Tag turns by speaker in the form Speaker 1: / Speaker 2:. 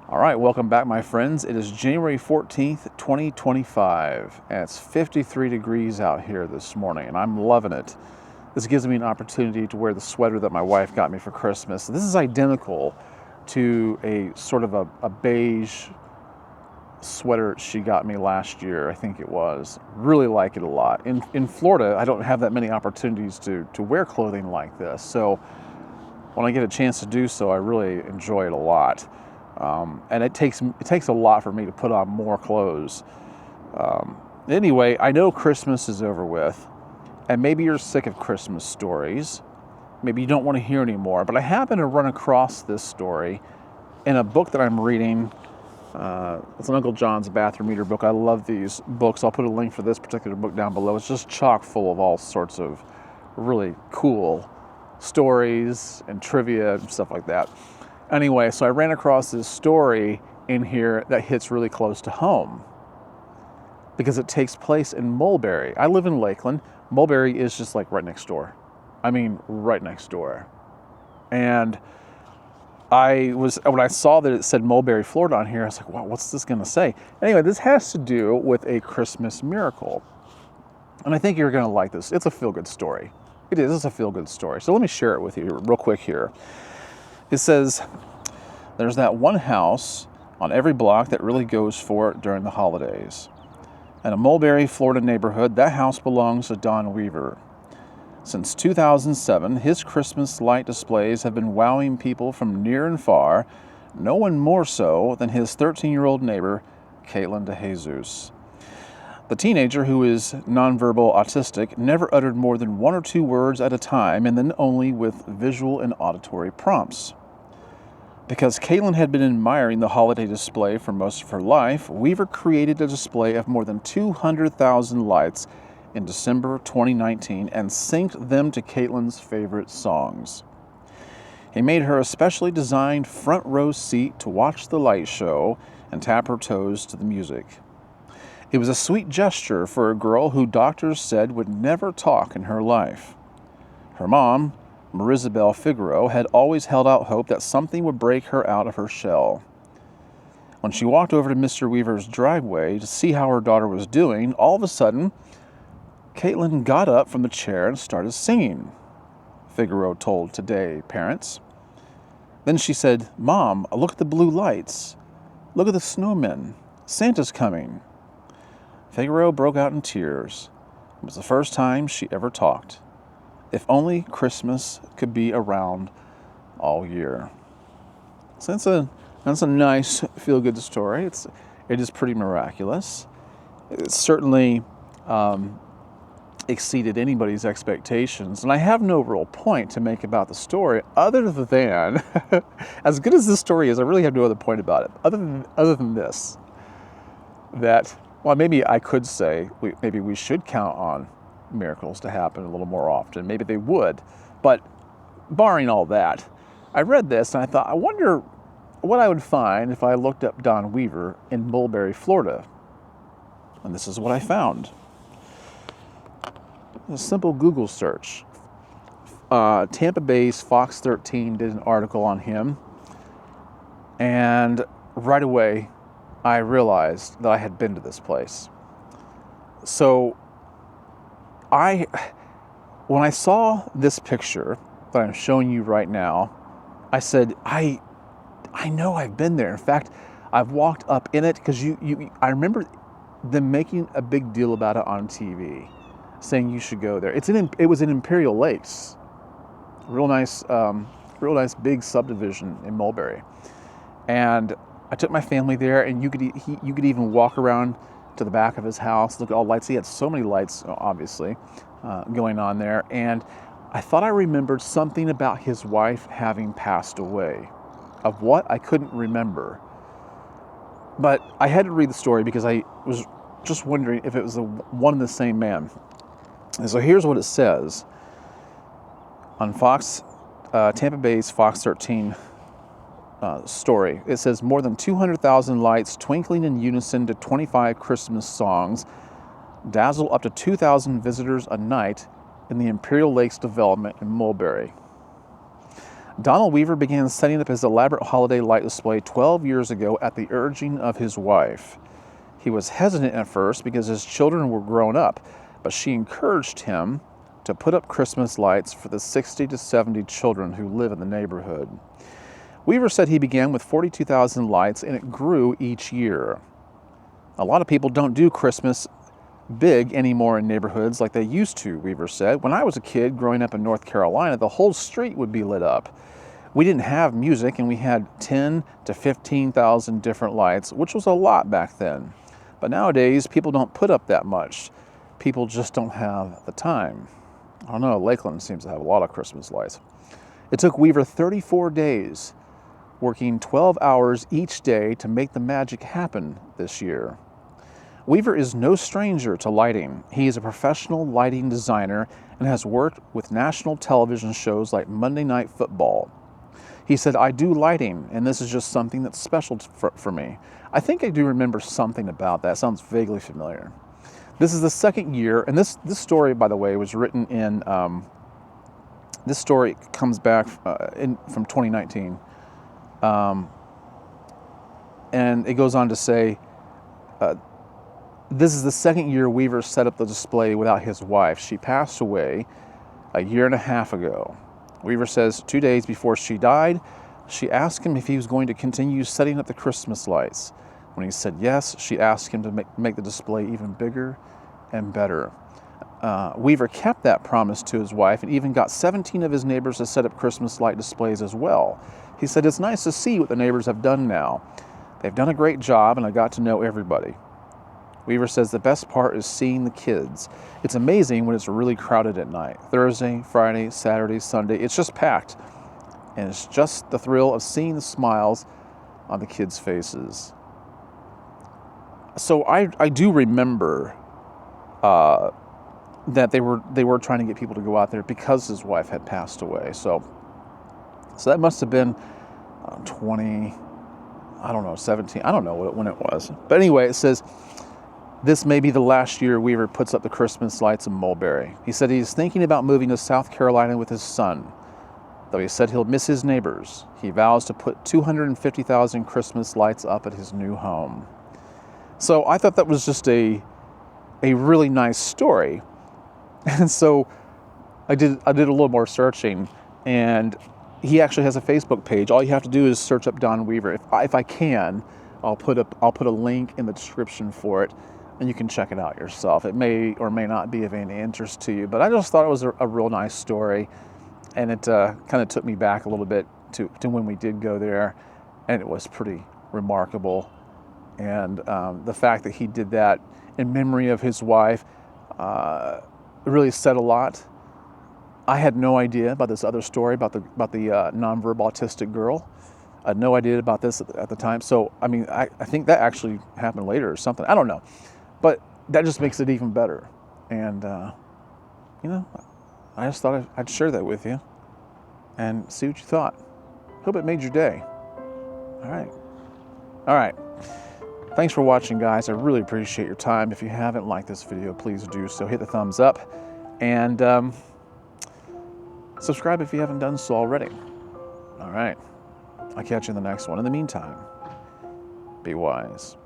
Speaker 1: All right, welcome back, my friends. It is January 14th, 2025, and it's 53 degrees out here this morning, and I'm loving it. This gives me an opportunity to wear the sweater that my wife got me for Christmas. This is identical to a sort of a beige sweater she got me last year, I think it was. Really like it a lot. In Florida, I don't have that many opportunities to wear clothing like this, so when I get a chance to do so, I really enjoy it a lot. And it takes a lot for me to put on more clothes. Anyway, I know Christmas is over with, and maybe you're sick of Christmas stories. Maybe you don't want to hear anymore, but I happen to run across this story in a book that I'm reading. It's an Uncle John's Bathroom Reader book. I love these books. I'll put a link for this particular book down below. It's just chock full of all sorts of really cool stories and trivia and stuff like that. Anyway, so I ran across this story in here that hits really close to home because it takes place in Mulberry. I live in Lakeland. Mulberry is just like right next door. I mean, right next door. And when I saw that it said Mulberry, Florida on here, I was like, wow, what's this going to say? Anyway, this has to do with a Christmas miracle. And I think you're going to like this. It's a feel-good story. It is. It's a feel-good story. So let me share it with you real quick here. It says, there's that one house on every block that really goes for it during the holidays. In a Mulberry, Florida neighborhood, that house belongs to Don Weaver. Since 2007, his Christmas light displays have been wowing people from near and far, no one more so than his 13-year-old neighbor, Caitlin DeJesus. The teenager, who is nonverbal autistic, never uttered more than one or two words at a time, and then only with visual and auditory prompts. Because Caitlin had been admiring the holiday display for most of her life, Weaver created a display of more than 200,000 lights in December 2019 and synced them to Caitlin's favorite songs. He made her a specially designed front row seat to watch the light show and tap her toes to the music. It was a sweet gesture for a girl who doctors said would never talk in her life. Her mom, Marisabel Figueroa, had always held out hope that something would break her out of her shell. When she walked over to Mr. Weaver's driveway to see how her daughter was doing, all of a sudden, Caitlin got up from the chair and started singing, Figueroa told Today parents. Then she said, "Mom, look at the blue lights. Look at the snowmen. Santa's coming." Figueroa broke out in tears. It was the first time she ever talked. If only Christmas could be around all year. So that's a nice feel-good story. It is pretty miraculous. It certainly exceeded anybody's expectations, and I have no real point to make about the story other than, as good as this story is, I really have no other point about it other than this, that, well, maybe I could say maybe we should count on miracles to happen a little more often. Maybe they would, but barring all that, I read this and I thought, I wonder what I would find if I looked up Don Weaver in Mulberry, Florida. And this is what I found. A simple Google search. Tampa Bay's Fox 13 did an article on him, and right away I realized that I had been to this place. So when I saw this picture that I'm showing you right now, I said, I know I've been there. In fact, I've walked up in it because I remember them making a big deal about it on TV, saying you should go there. It was in Imperial Lakes, real nice big subdivision in Mulberry, and I took my family there, and you could even walk around to the back of his house, look at all the lights. He had so many lights, obviously, going on there. And I thought I remembered something about his wife having passed away. Of what, I couldn't remember. But I had to read the story because I was just wondering if it was one and the same man. And so here's what it says on Tampa Bay's Fox 13 story. It says more than 200,000 lights twinkling in unison to 25 Christmas songs dazzle up to 2,000 visitors a night in the Imperial Lakes development in Mulberry. Donald Weaver began setting up his elaborate holiday light display 12 years ago at the urging of his wife. He was hesitant at first because his children were grown up, but she encouraged him to put up Christmas lights for the 60 to 70 children who live in the neighborhood. Weaver said he began with 42,000 lights and it grew each year. A lot of people don't do Christmas big anymore in neighborhoods like they used to, Weaver said. When I was a kid growing up in North Carolina, the whole street would be lit up. We didn't have music and we had 10 to 15,000 different lights, which was a lot back then. But nowadays, people don't put up that much. People just don't have the time. I don't know, Lakeland seems to have a lot of Christmas lights. It took Weaver 34 days, working 12 hours each day to make the magic happen this year. Weaver is no stranger to lighting. He is a professional lighting designer and has worked with national television shows like Monday Night Football. He said, I do lighting, and this is just something that's special for me. I think I do remember something about that. Sounds vaguely familiar. This is the second year, and this story, by the way, was written in, this story comes back from 2019. And it goes on to say, this is the second year Weaver set up the display without his wife. She passed away a year and a half ago. Weaver says 2 days before she died, she asked him if he was going to continue setting up the Christmas lights. When he said yes, she asked him to make the display even bigger and better. Weaver kept that promise to his wife and even got 17 of his neighbors to set up Christmas light displays as well. He said, it's nice to see what the neighbors have done now. They've done a great job and I got to know everybody. Weaver says the best part is seeing the kids. It's amazing when it's really crowded at night. Thursday, Friday, Saturday, Sunday, it's just packed. And it's just the thrill of seeing the smiles on the kids' faces. So I do remember that they were trying to get people to go out there because his wife had passed away. So that must have been 17, I don't know when it was. But anyway, it says, this may be the last year Weaver puts up the Christmas lights in Mulberry. He said he's thinking about moving to South Carolina with his son. Though he said he'll miss his neighbors, he vows to put 250,000 Christmas lights up at his new home. So I thought that was just a really nice story. And so I did a little more searching, and he actually has a Facebook page. All you have to do is search up Don Weaver. If I can, I'll put a link in the description for it, and you can check it out yourself. It may or may not be of any interest to you, but I just thought it was a real nice story, and it kind of took me back a little bit to when we did go there, and it was pretty remarkable. And the fact that he did that in memory of his wife really said a lot. I had no idea about this other story about the nonverbal autistic girl. I had no idea about this at the time. So, I mean, I think that actually happened later or something. I don't know. But that just makes it even better. And, I just thought I'd share that with you and see what you thought. Hope it made your day. All right. Thanks for watching, guys. I really appreciate your time. If you haven't liked this video, please do so. Hit the thumbs up and subscribe if you haven't done so already. All right. I'll catch you in the next one. In the meantime, be wise.